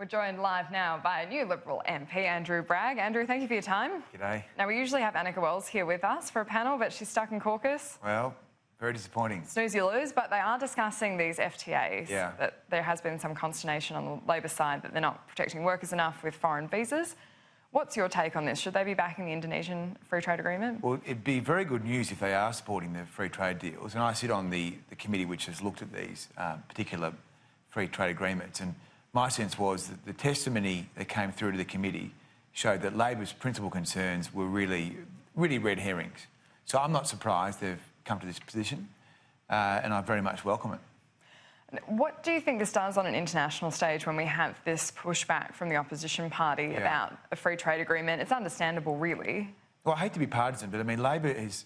We're joined live now by new Liberal MP, Andrew Bragg. Andrew, thank you for your time. G'day. Now, we usually have Annika Wells here with us for a panel, but she's stuck in caucus. Well, very disappointing. Snooze, you lose, but they are discussing these FTAs. Yeah. That there has been some consternation on the Labor side that they're not protecting workers enough with foreign visas. What's your take on this? Should they be backing the Indonesian free trade agreement? Well, it'd be very good news if they are supporting the free trade deals. And I sit on the committee which has looked at these particular free trade agreements. And my sense was that the testimony that came through to the committee showed that Labor's principal concerns were really red herrings. So I'm not surprised they've come to this position, and I very much welcome it. What do you think this does on an international stage when we have this pushback from the opposition party about a free trade agreement? It's understandable, really. Well, I hate to be partisan, but I mean, Labor is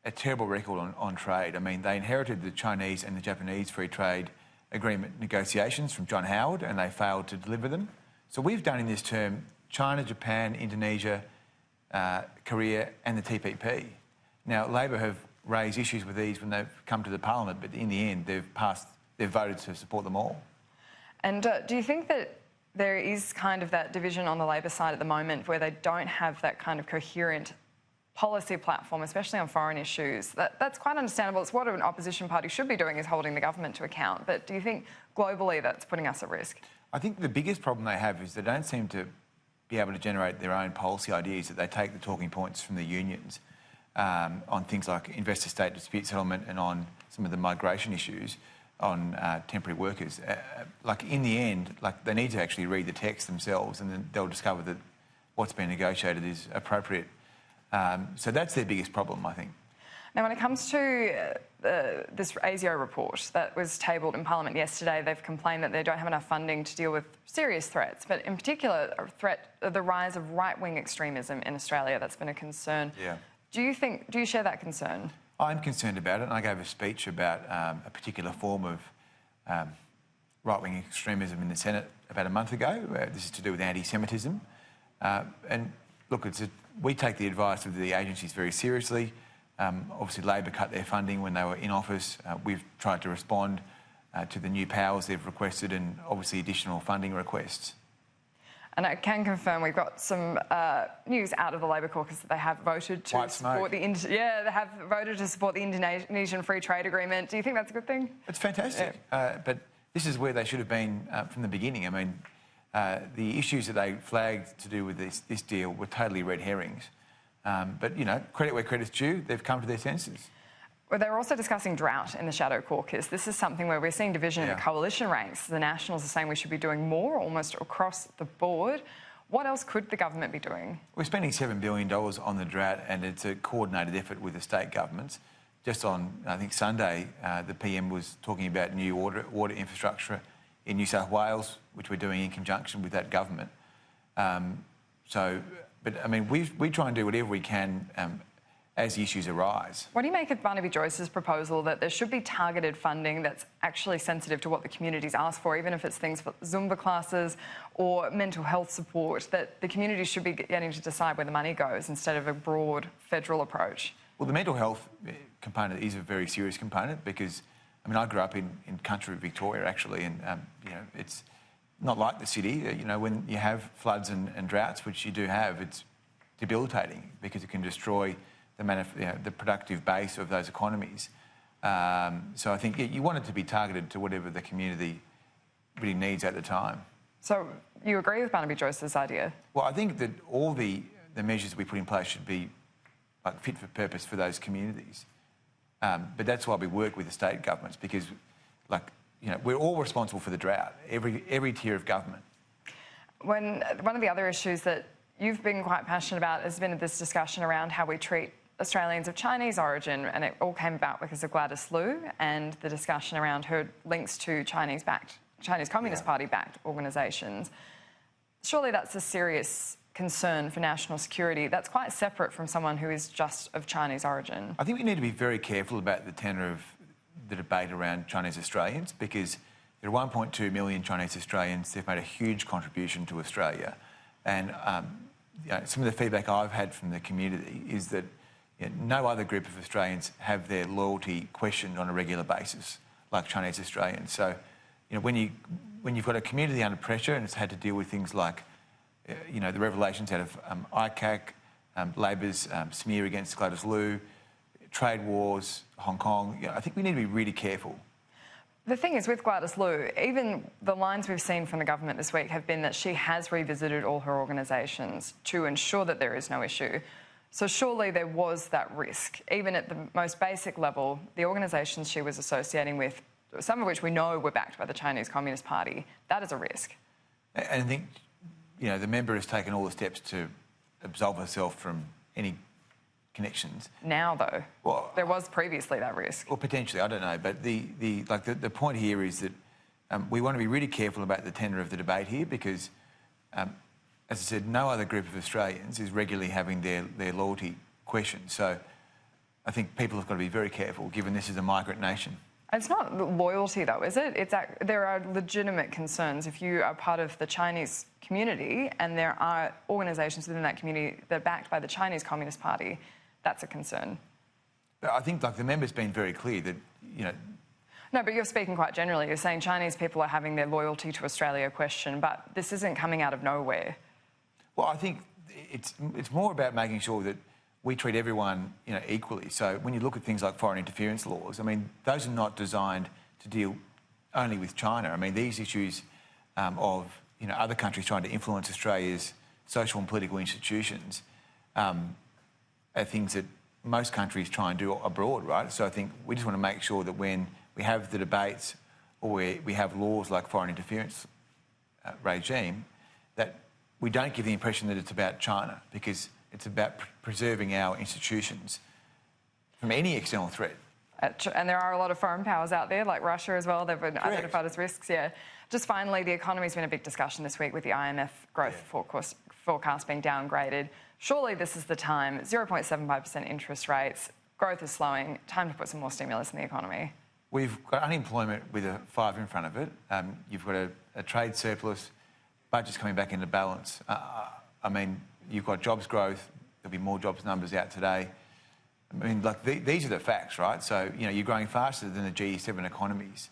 a terrible record on trade. I mean, they inherited the Chinese and the Japanese free trade agreement negotiations from John Howard, and they failed to deliver them. So we've done in this term China, Japan, Indonesia, Korea and the TPP. Now, Labor have raised issues with these when they've come to the parliament, but in the end they've voted to support them all. And do you think that there is kind of that division on the Labor side at the moment where they don't have that kind of coherent policy platform, especially on foreign issues? That's quite understandable. It's what an opposition party should be doing, is holding the government to account. But do you think globally that's putting us at risk? I think the biggest problem they have is they don't seem to be able to generate their own policy ideas, that they take the talking points from the unions on things like investor-state dispute settlement and on some of the migration issues on temporary workers. Like, in the end, like, they need to actually read the text themselves, and then they'll discover that what's been negotiated is appropriate. So that's their biggest problem, I think. Now, when it comes to this ASIO report that was tabled in Parliament yesterday, they've complained that they don't have enough funding to deal with serious threats, but in particular the rise of right-wing extremism in Australia. That's been a concern. Yeah. Do you share that concern? I'm concerned about it, and I gave a speech about a particular form of right-wing extremism in the Senate about a month ago. This is to do with anti-Semitism. And look, we take the advice of the agencies very seriously. Obviously, Labor cut their funding when they were in office. We've tried to respond to the new powers they've requested, and obviously additional funding requests. And I can confirm we've got some news out of the Labor caucus that they have voted to support the Indonesian free trade agreement. Do you think that's a good thing? It's fantastic, but this is where they should have been from the beginning. I mean, the issues that they flagged to do with this deal were totally red herrings. But, you know, credit where credit's due, they've come to their senses. Well, they were also discussing drought in the shadow caucus. This is something where we're seeing division in the coalition ranks. The Nationals are saying we should be doing more, almost across the board. What else could the government be doing? We're spending $7 billion on the drought, and it's a coordinated effort with the state governments. Just on, I think, Sunday, the PM was talking about new water infrastructure in New South Wales, which we're doing in conjunction with that government. But I mean, we try and do whatever we can as the issues arise. What do you make of Barnaby Joyce's proposal that there should be targeted funding that's actually sensitive to what the communities ask for, even if it's things for Zumba classes or mental health support, that the communities should be getting to decide where the money goes instead of a broad federal approach? Well, the mental health component is a very serious component because, I mean, I grew up in country Victoria, actually, and, you know, it's not like the city. You know, when you have floods and droughts, which you do have, it's debilitating because it can destroy the productive base of those economies. So I think you want it to be targeted to whatever the community really needs at the time. So you agree with Barnaby Joyce's idea? Well, I think that all the measures we put in place should be like fit for purpose for those communities. But that's why we work with the state governments, because, like, you know, we're all responsible for the drought, every tier of government. One of the other issues that you've been quite passionate about has been this discussion around how we treat Australians of Chinese origin, and it all came about because of Gladys Liu and the discussion around her links to Chinese Communist Party-backed organisations. Surely that's a serious concern for national security. That's quite separate from someone who is just of Chinese origin. I think we need to be very careful about the tenor of the debate around Chinese Australians, because there are 1.2 million Chinese Australians. They've made a huge contribution to Australia. And you know, some of the feedback I've had from the community is that, you know, no other group of Australians have their loyalty questioned on a regular basis like Chinese Australians. So, you know, when when you've got a community under pressure and it's had to deal with things like, the revelations out of ICAC, Labor's smear against Gladys Liu, trade wars, Hong Kong, I think we need to be really careful. The thing is, with Gladys Liu, even the lines we've seen from the government this week have been that she has revisited all her organisations to ensure that there is no issue. So surely there was that risk. Even at the most basic level, the organisations she was associating with, some of which we know were backed by the Chinese Communist Party, that is a risk. And I think, the member has taken all the steps to absolve herself from any connections. Now, though, well, there was previously that risk. Well, potentially, I don't know. But the point here is that we want to be really careful about the tenor of the debate here because, as I said, no other group of Australians is regularly having their loyalty questioned. So I think people have got to be very careful, given this is a migrant nation. It's not loyalty, though, is it? There are legitimate concerns. If you are part of the Chinese community and there are organisations within that community that are backed by the Chinese Communist Party, that's a concern. But I think, the member's been very clear that, No, but you're speaking quite generally. You're saying Chinese people are having their loyalty to Australia questioned, but this isn't coming out of nowhere. Well, I think it's more about making sure that we treat everyone, equally. So when you look at things like foreign interference laws, those are not designed to deal only with China. These issues of, other countries trying to influence Australia's social and political institutions are things that most countries try and do abroad, right? So I think we just want to make sure that when we have the debates or we have laws like foreign interference regime, that we don't give the impression that it's about China, because it's about preserving our institutions from any external threat. And there are a lot of foreign powers out there, like Russia as well. They've been identified as risks, yeah. Just finally, the economy's been a big discussion this week with the IMF growth forecast being downgraded. Surely this is the time. 0.75% interest rates, growth is slowing, time to put some more stimulus in the economy. We've got unemployment with a 5 in front of it. You've got a trade surplus, budget's coming back into balance. You've got jobs growth, there'll be more jobs numbers out today. These are the facts, right? So, you're growing faster than the G7 economies.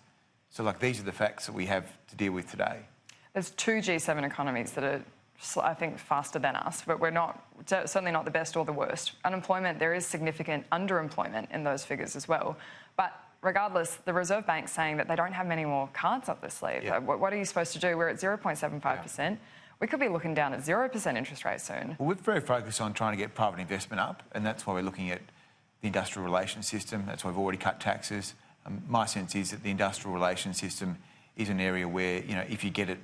So, these are the facts that we have to deal with today. There's 2 G7 economies that are, I think, faster than us, but we're certainly not the best or the worst. Unemployment, there is significant underemployment in those figures as well. But regardless, the Reserve Bank's saying that they don't have many more cards up their sleeve. Yeah. What are you supposed to do? We're at 0.75%. Yeah. We could be looking down at 0% interest rate soon. Well, we're very focused on trying to get private investment up, and that's why we're looking at the industrial relations system. That's why we've already cut taxes. My sense is that the industrial relations system is an area where, if you get it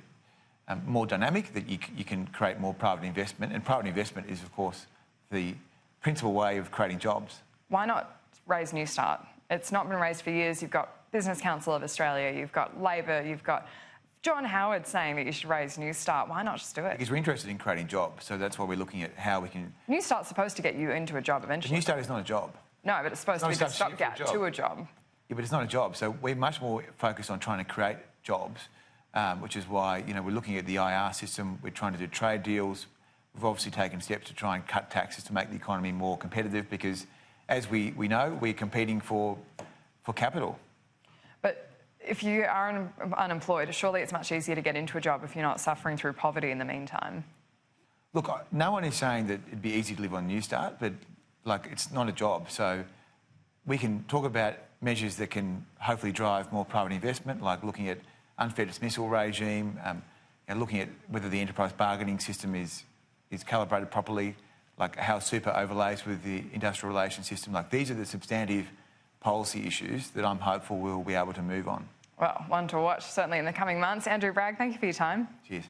more dynamic, that you can create more private investment. And private investment is, of course, the principal way of creating jobs. Why not raise New Start? It's not been raised for years. You've got Business Council of Australia, you've got Labor, you've got John Howard saying that you should raise New Start. Why not just do it? Because we're interested in creating jobs, so that's why we're looking at how we can... New Start's supposed to get you into a job eventually. New Start is not a job. No, but it's supposed to be the stopgap to a job. Yeah, but it's not a job. So we're much more focused on trying to create jobs, which is why, we're looking at the IR system. We're trying to do trade deals. We've obviously taken steps to try and cut taxes to make the economy more competitive because, as we know, we're competing for capital. But if you are unemployed, surely it's much easier to get into a job if you're not suffering through poverty in the meantime. Look, no one is saying that it'd be easy to live on New Start, but, it's not a job. So we can talk about measures that can hopefully drive more private investment, like looking at unfair dismissal regime, and looking at whether the enterprise bargaining system is calibrated properly, like how super overlays with the industrial relations system. These are the substantive policy issues that I'm hopeful we'll be able to move on. Well, one to watch certainly in the coming months. Andrew Bragg, thank you for your time. Cheers.